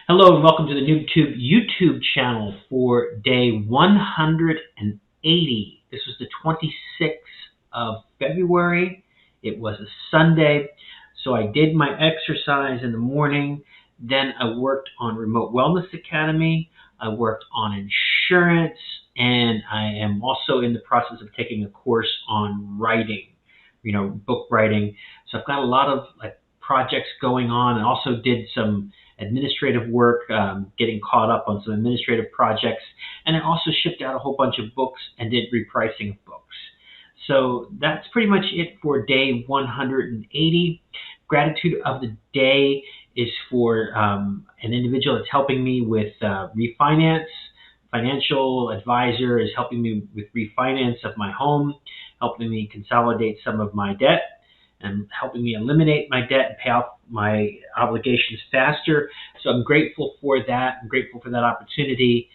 Hello and welcome to the NoobTube YouTube channel for day 180. This was the 26th of February. It was a Sunday, so I did my exercise in the morning. Then I worked on Remote Wellness Academy. I worked on insurance, and I am also in the process of taking a course on writing, book writing. So I've got a lot of projects going on, and also did some administrative work, getting caught up on some administrative projects, and I also shipped out a whole bunch of books and did repricing of books. So that's pretty much it for day 180. Gratitude of the day is for an individual that's helping me with refinance. Financial advisor is helping me with refinance of my home, helping me consolidate some of my debt, and helping me eliminate my debt and pay off my obligations faster. So I'm grateful for that. I'm grateful for that opportunity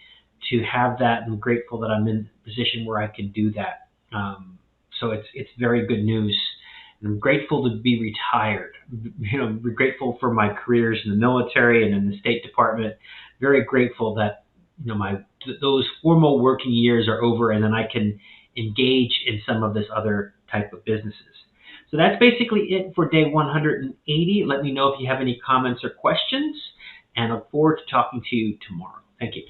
to have that. I'm grateful that I'm in a position where I can do that. So it's very good news. And I'm grateful to be retired. I'm grateful for my careers in the military and in the State Department. Very grateful that those formal working years are over, and then I can engage in some of this other type of businesses. So that's basically it for day 180. Let me know if you have any comments or questions, and I look forward to talking to you tomorrow. Thank you.